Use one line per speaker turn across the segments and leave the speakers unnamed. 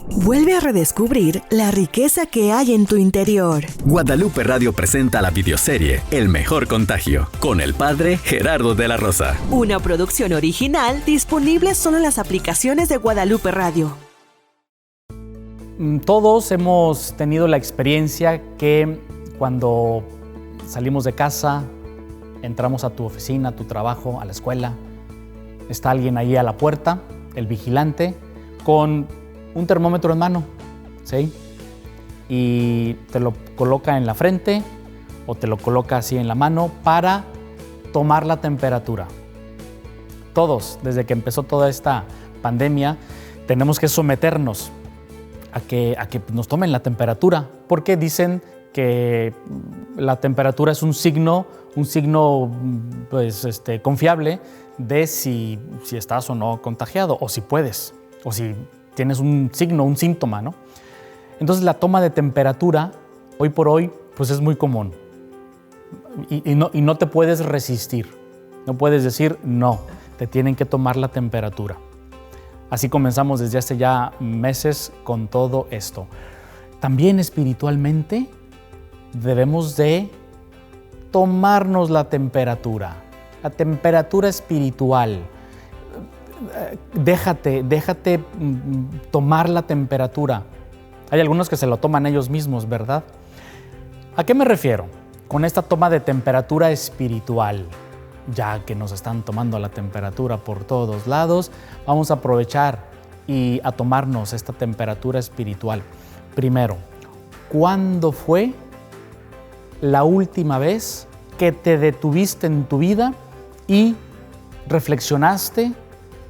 Vuelve a redescubrir la riqueza que hay en tu interior.
Guadalupe Radio presenta la videoserie El Mejor Contagio, con el padre Gerardo de la Rosa.
Una producción original disponible solo en las aplicaciones de Guadalupe Radio.
Todos hemos tenido la experiencia que cuando salimos de casa, entramos a tu oficina, a tu trabajo, a la escuela, está alguien ahí a la puerta, el vigilante, con un termómetro en mano, ¿sí? Y te lo coloca en la frente o te lo coloca así en la mano para tomar la temperatura. Todos, desde que empezó toda esta pandemia, tenemos que someternos a que nos tomen la temperatura, porque dicen que la temperatura es un signo pues, confiable de si estás o no contagiado, o si puedes, o si tienes un signo, un síntoma, ¿no? Entonces la toma de temperatura, hoy por hoy, pues es muy común. Y no te puedes resistir. No puedes decir no, te tienen que tomar la temperatura. Así comenzamos desde hace ya meses con todo esto. También espiritualmente debemos de tomarnos la temperatura espiritual. Déjate tomar la temperatura. Hay algunos que se lo toman ellos mismos, ¿verdad? ¿A qué me refiero con esta toma de temperatura espiritual? Ya que nos están tomando la temperatura por todos lados, vamos a aprovechar y a tomarnos esta temperatura espiritual. Primero, ¿cuándo fue la última vez que te detuviste en tu vida y reflexionaste,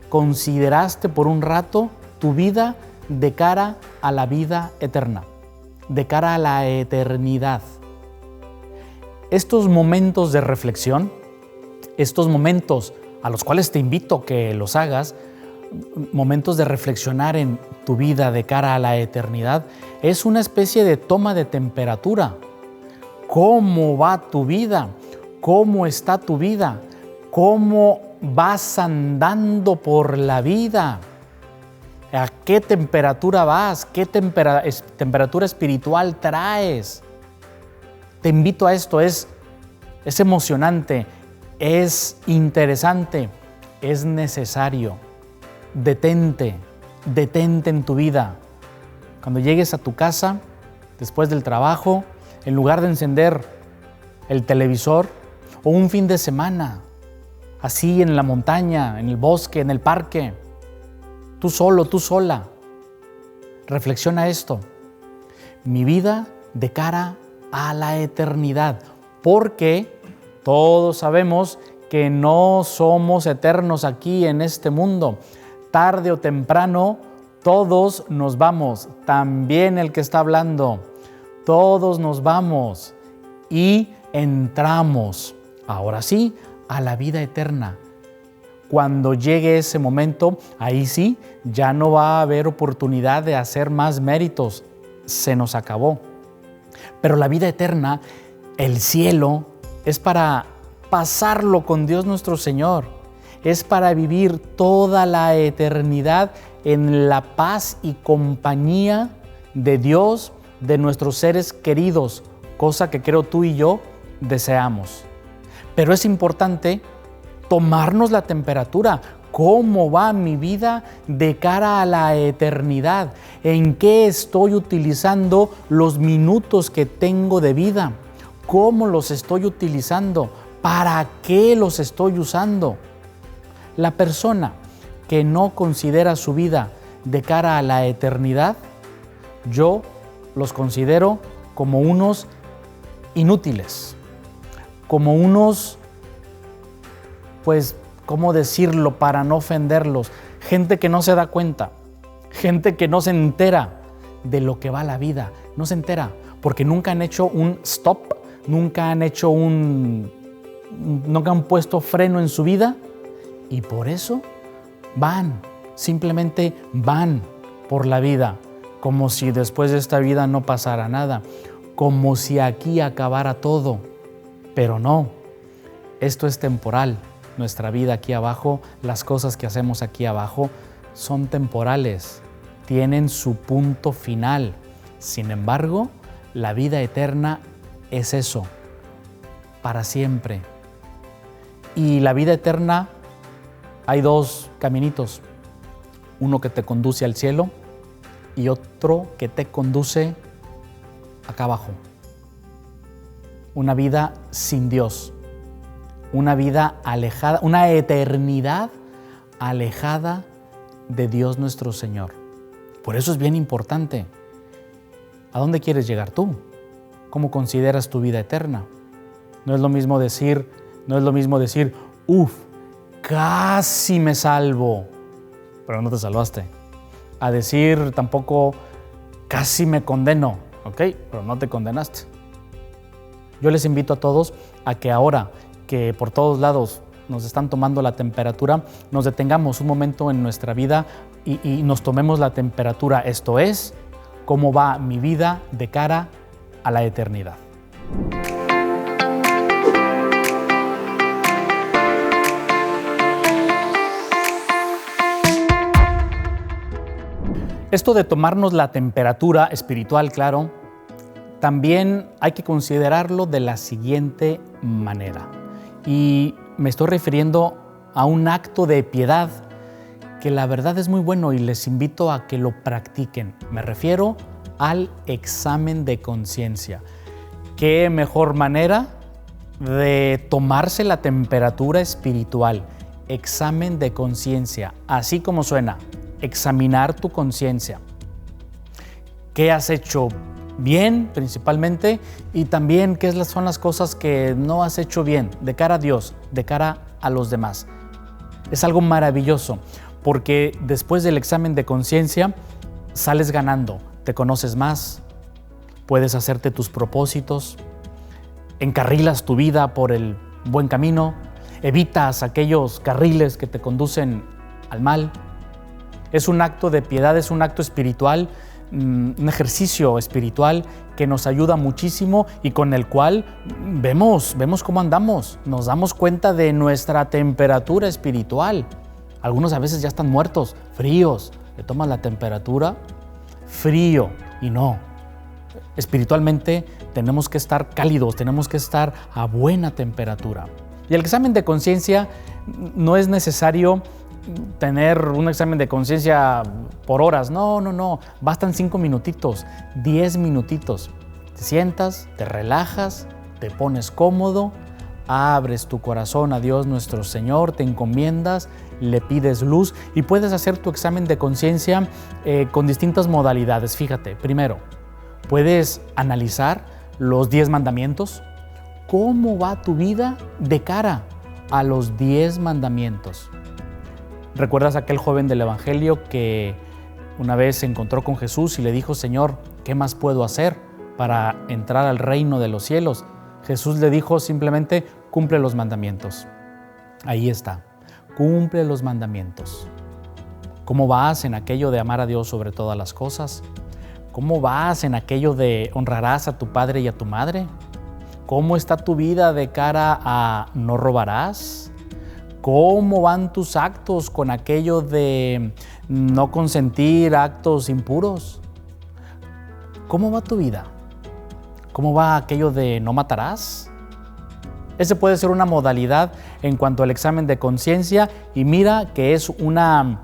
consideraste por un rato tu vida de cara a la vida eterna, de cara a la eternidad? Estos momentos de reflexión, estos momentos a los cuales te invito a que los hagas, momentos de reflexionar en tu vida de cara a la eternidad, es una especie de toma de temperatura. ¿Cómo va tu vida? ¿Cómo está tu vida? ¿Cómo vas andando por la vida? ¿A qué temperatura vas? ¿Qué temperatura espiritual traes? Te invito a esto, es emocionante, es interesante, es necesario. Detente en tu vida. Cuando llegues a tu casa, después del trabajo, en lugar de encender el televisor, o un fin de semana, así en la montaña, en el bosque, en el parque, tú solo, tú sola, reflexiona esto. Mi vida de cara a la eternidad, porque todos sabemos que no somos eternos aquí en este mundo. Tarde o temprano, todos nos vamos, también el que está hablando. Todos nos vamos y entramos, ahora sí, a la vida eterna. Cuando llegue ese momento, ahí sí, ya no va a haber oportunidad de hacer más méritos. Se nos acabó. Pero la vida eterna, el cielo, es para pasarlo con Dios nuestro Señor. Es para vivir toda la eternidad en la paz y compañía de Dios, de nuestros seres queridos, cosa que creo tú y yo deseamos. Pero es importante tomarnos la temperatura. ¿Cómo va mi vida de cara a la eternidad? ¿En qué estoy utilizando los minutos que tengo de vida? ¿Cómo los estoy utilizando? ¿Para qué los estoy usando? La persona que no considera su vida de cara a la eternidad, yo los considero como unos inútiles, como unos, pues, ¿cómo decirlo para no ofenderlos? Gente que no se da cuenta, gente que no se entera de lo que va la vida, no se entera, porque nunca han hecho un stop, nunca han puesto freno en su vida y por eso simplemente van por la vida, como si después de esta vida no pasara nada, como si aquí acabara todo. Pero no, esto es temporal. Nuestra vida aquí abajo, las cosas que hacemos aquí abajo son temporales. tienen su punto final. Sin embargo, la vida eterna es eso, para siempre. Y la vida eterna, hay dos caminitos, uno que te conduce al cielo y otro que te conduce acá abajo. Una vida sin Dios, una vida alejada, una eternidad alejada de Dios nuestro Señor. Por eso es bien importante. ¿A dónde quieres llegar tú? ¿Cómo consideras tu vida eterna? No es lo mismo decir, casi me salvo, pero no te salvaste. A decir tampoco, casi me condeno, ¿ok? Pero no te condenaste. Yo les invito a todos a que ahora que por todos lados nos están tomando la temperatura, nos detengamos un momento en nuestra vida y nos tomemos la temperatura. Esto es, cómo va mi vida de cara a la eternidad. Esto de tomarnos la temperatura espiritual, claro, también hay que considerarlo de la siguiente manera. Y me estoy refiriendo a un acto de piedad que la verdad es muy bueno y les invito a que lo practiquen. Me refiero al examen de conciencia. ¿Qué mejor manera de tomarse la temperatura espiritual? Examen de conciencia, así como suena, examinar tu conciencia. ¿Qué has hecho bien principalmente? Y también qué son las cosas que no has hecho bien de cara a Dios, de cara a los demás. Es algo maravilloso porque después del examen de conciencia sales ganando, te conoces más, puedes hacerte tus propósitos, encarrilas tu vida por el buen camino, evitas aquellos carriles que te conducen al mal. Es un acto de piedad, es un acto espiritual, un ejercicio espiritual que nos ayuda muchísimo y con el cual vemos cómo andamos, nos damos cuenta de nuestra temperatura espiritual. Algunos a veces ya están muertos, fríos, le tomas la temperatura, frío, y no. Espiritualmente tenemos que estar cálidos, tenemos que estar a buena temperatura. Y el examen de conciencia no es necesario tener un examen de conciencia por horas. No. Bastan 5 minutitos, 10 minutitos. Te sientas, te relajas, te pones cómodo, abres tu corazón a Dios nuestro Señor, te encomiendas, le pides luz y puedes hacer tu examen de conciencia con distintas modalidades. Fíjate, primero, puedes analizar los 10 mandamientos. ¿Cómo va tu vida de cara a los 10 mandamientos? ¿Recuerdas aquel joven del Evangelio que una vez se encontró con Jesús y le dijo, Señor, ¿qué más puedo hacer para entrar al reino de los cielos? Jesús le dijo simplemente, cumple los mandamientos. Ahí está, cumple los mandamientos. ¿Cómo vas en aquello de amar a Dios sobre todas las cosas? ¿Cómo vas en aquello de honrarás a tu padre y a tu madre? ¿Cómo está tu vida de cara a no robarás? ¿Cómo van tus actos con aquello de no consentir actos impuros? ¿Cómo va tu vida? ¿Cómo va aquello de no matarás? Ese puede ser una modalidad en cuanto al examen de conciencia y mira que es una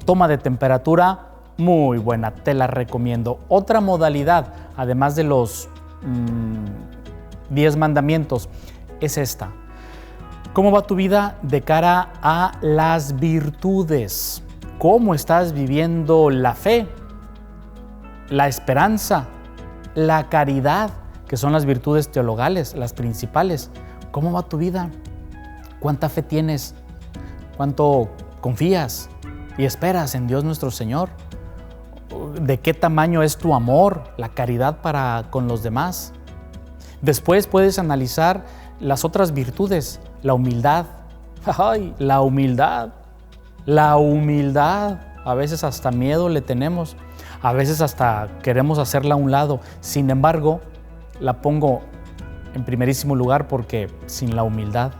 toma de temperatura muy buena, te la recomiendo. Otra modalidad, además de los 10 mandamientos, es esta. ¿Cómo va tu vida de cara a las virtudes? ¿Cómo estás viviendo la fe, la esperanza, la caridad, que son las virtudes teologales, las principales? ¿Cómo va tu vida? ¿Cuánta fe tienes? ¿Cuánto confías y esperas en Dios nuestro Señor? ¿De qué tamaño es tu amor, la caridad para con los demás? Después puedes analizar las otras virtudes, la humildad. ¡Ay, la humildad! La humildad. A veces hasta miedo le tenemos, a veces hasta queremos hacerla a un lado. Sin embargo, la pongo en primerísimo lugar porque sin la humildad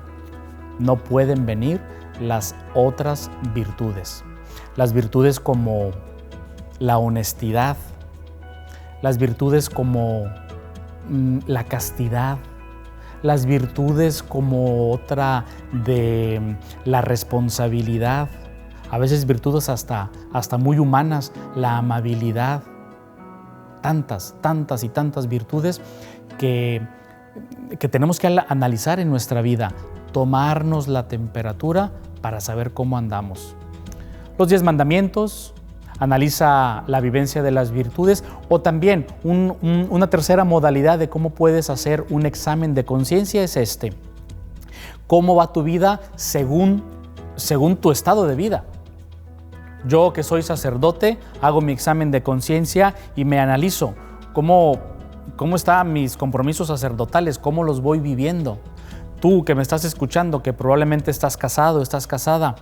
no pueden venir las otras virtudes. Las virtudes como la honestidad, las virtudes como la castidad, las virtudes como otra de la responsabilidad, a veces virtudes hasta muy humanas, la amabilidad, tantas y tantas virtudes que tenemos que analizar en nuestra vida, tomarnos la temperatura para saber cómo andamos. Los 10 mandamientos, analiza la vivencia de las virtudes, o también una tercera modalidad de cómo puedes hacer un examen de conciencia es este. ¿Cómo va tu vida según tu estado de vida? Yo, que soy sacerdote, hago mi examen de conciencia y me analizo cómo están mis compromisos sacerdotales, cómo los voy viviendo. Tú que me estás escuchando, que probablemente estás casado, estás casada,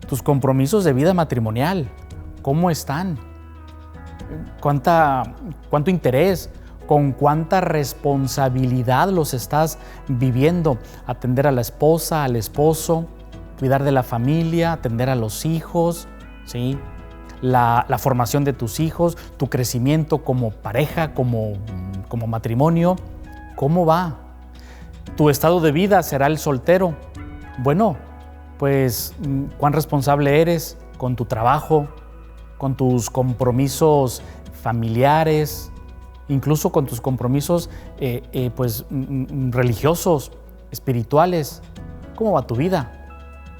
tus compromisos de vida matrimonial, ¿cómo están? ¿Cuánto interés? ¿Con cuánta responsabilidad los estás viviendo? Atender a la esposa, al esposo, cuidar de la familia, atender a los hijos, ¿sí? La formación de tus hijos, tu crecimiento como pareja, como matrimonio. ¿Cómo va? ¿Tu estado de vida será el soltero? Bueno, pues, ¿cuán responsable eres con tu trabajo, con tus compromisos familiares, incluso con tus compromisos religiosos, espirituales? ¿Cómo va tu vida?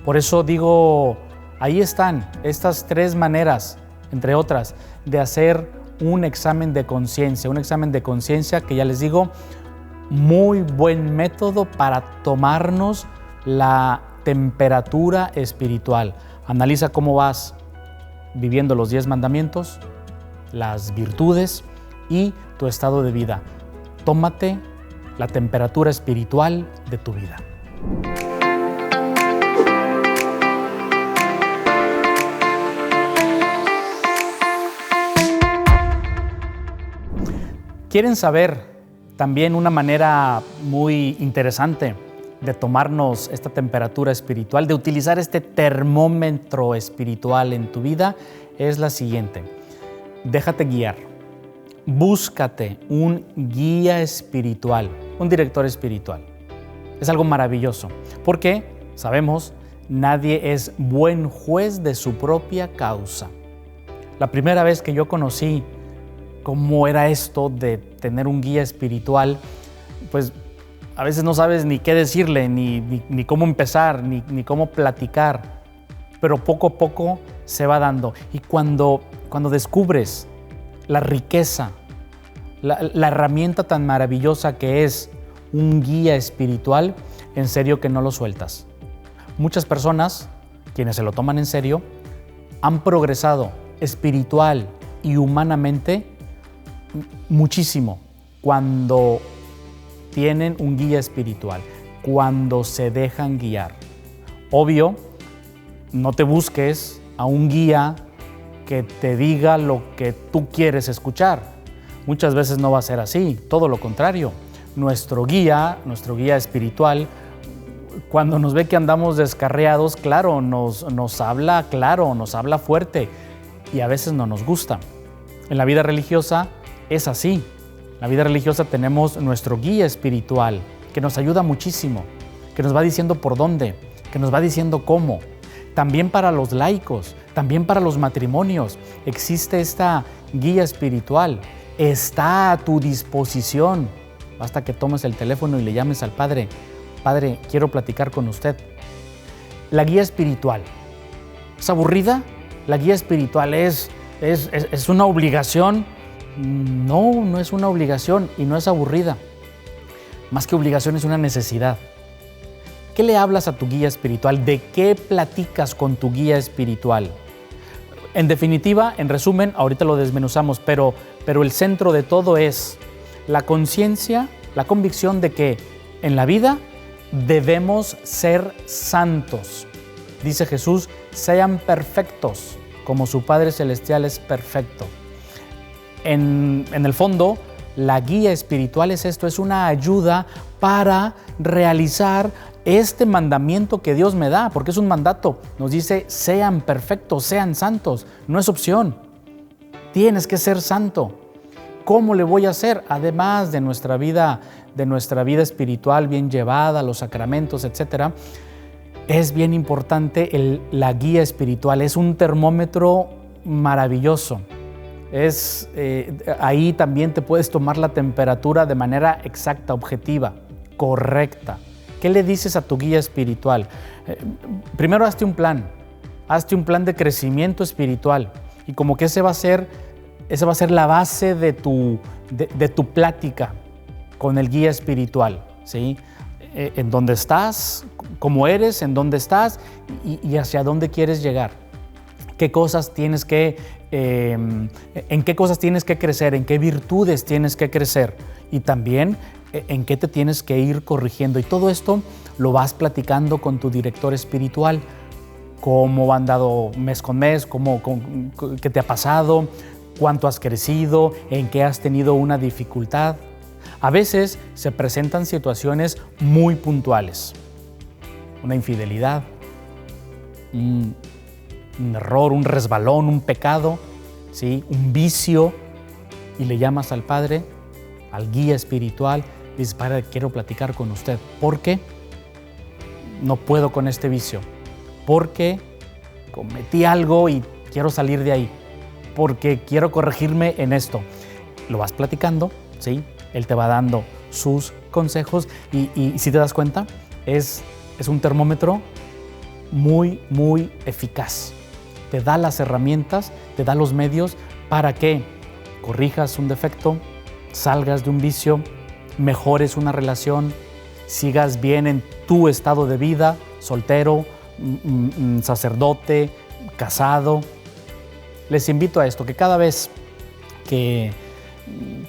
Por eso digo, ahí están estas 3 maneras, entre otras, de hacer un examen de conciencia que ya les digo, muy buen método para tomarnos la temperatura espiritual. Analiza cómo vas viviendo los 10 mandamientos, las virtudes y tu estado de vida. Tómate la temperatura espiritual de tu vida. ¿Quieren saber también una manera muy interesante de tomarnos esta temperatura espiritual, de utilizar este termómetro espiritual en tu vida? Es la siguiente: déjate guiar, búscate un guía espiritual, un director espiritual. Es algo maravilloso, porque sabemos, nadie es buen juez de su propia causa. La primera vez que yo conocí cómo era esto de tener un guía espiritual, pues a veces no sabes ni qué decirle, ni cómo empezar, ni cómo platicar, pero poco a poco se va dando. Y cuando descubres la riqueza, la herramienta tan maravillosa que es un guía espiritual, en serio que no lo sueltas. Muchas personas, quienes se lo toman en serio, han progresado espiritual y humanamente muchísimo cuando tienen un guía espiritual, cuando se dejan guiar. Obvio, no te busques a un guía que te diga lo que tú quieres escuchar. Muchas veces no va a ser así, todo lo contrario. Nuestro guía espiritual, cuando nos ve que andamos descarriados, claro, nos habla claro, nos habla fuerte y a veces no nos gusta. En la vida religiosa es así. En la vida religiosa tenemos nuestro guía espiritual que nos ayuda muchísimo, que nos va diciendo por dónde, que nos va diciendo cómo. También para los laicos, también para los matrimonios existe esta guía espiritual. Está a tu disposición. Basta que tomes el teléfono y le llames al Padre. Padre, quiero platicar con usted. La guía espiritual, ¿es aburrida? ¿La guía espiritual es una obligación? No es una obligación y no es aburrida. Más que obligación, es una necesidad. ¿Qué le hablas a tu guía espiritual? ¿De qué platicas con tu guía espiritual? En definitiva, en resumen, ahorita lo desmenuzamos, pero el centro de todo es la conciencia, la convicción de que en la vida debemos ser santos. Dice Jesús, sean perfectos como su Padre Celestial es perfecto. En el fondo, la guía espiritual es esto, es una ayuda para realizar este mandamiento que Dios me da, porque es un mandato. Nos dice, sean perfectos, sean santos, no es opción. Tienes que ser santo. ¿Cómo le voy a hacer? Además de nuestra vida espiritual bien llevada, los sacramentos, etcétera, es bien importante la guía espiritual. Es un termómetro maravilloso. Ahí también te puedes tomar la temperatura de manera exacta, objetiva, correcta. ¿Qué le dices a tu guía espiritual? Primero hazte un plan de crecimiento espiritual, y como que esa va a ser la base de tu plática con el guía espiritual, ¿sí? En dónde estás, cómo eres, en dónde estás y hacia dónde quieres llegar. En qué cosas tienes que crecer, en qué virtudes tienes que crecer, y también en qué te tienes que ir corrigiendo. Y todo esto lo vas platicando con tu director espiritual. Cómo han dado mes con mes, qué te ha pasado, cuánto has crecido, en qué has tenido una dificultad. A veces se presentan situaciones muy puntuales. Una infidelidad, un error, un resbalón, un pecado, ¿sí? Un vicio, y le llamas al padre, al guía espiritual, y dices: padre, quiero platicar con usted. ¿Por qué? No puedo con este vicio. Porque cometí algo y quiero salir de ahí. Porque quiero corregirme en esto. Lo vas platicando, ¿sí? Él te va dando sus consejos y si te das cuenta, es un termómetro muy, muy eficaz. Te da las herramientas, te da los medios para que corrijas un defecto, salgas de un vicio, mejores una relación, sigas bien en tu estado de vida, soltero, sacerdote, casado. Les invito a esto, que cada vez que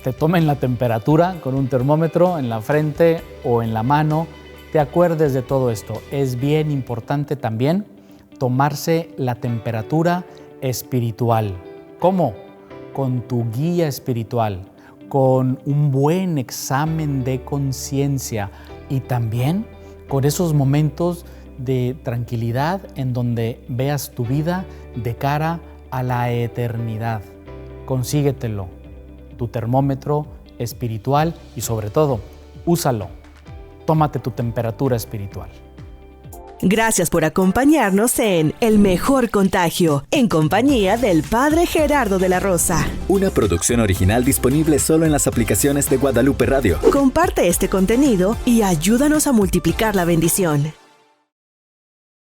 te tomen la temperatura con un termómetro en la frente o en la mano, te acuerdes de todo esto. Es bien importante también tomarse la temperatura espiritual. ¿Cómo? Con tu guía espiritual, con un buen examen de conciencia y también con esos momentos de tranquilidad en donde veas tu vida de cara a la eternidad. Consíguetelo, tu termómetro espiritual, y sobre todo, úsalo. Tómate tu temperatura espiritual.
Gracias por acompañarnos en El Mejor Contagio, en compañía del Padre Gerardo de la Rosa.
Una producción original disponible solo en las aplicaciones de Guadalupe Radio.
Comparte este contenido y ayúdanos a multiplicar la bendición.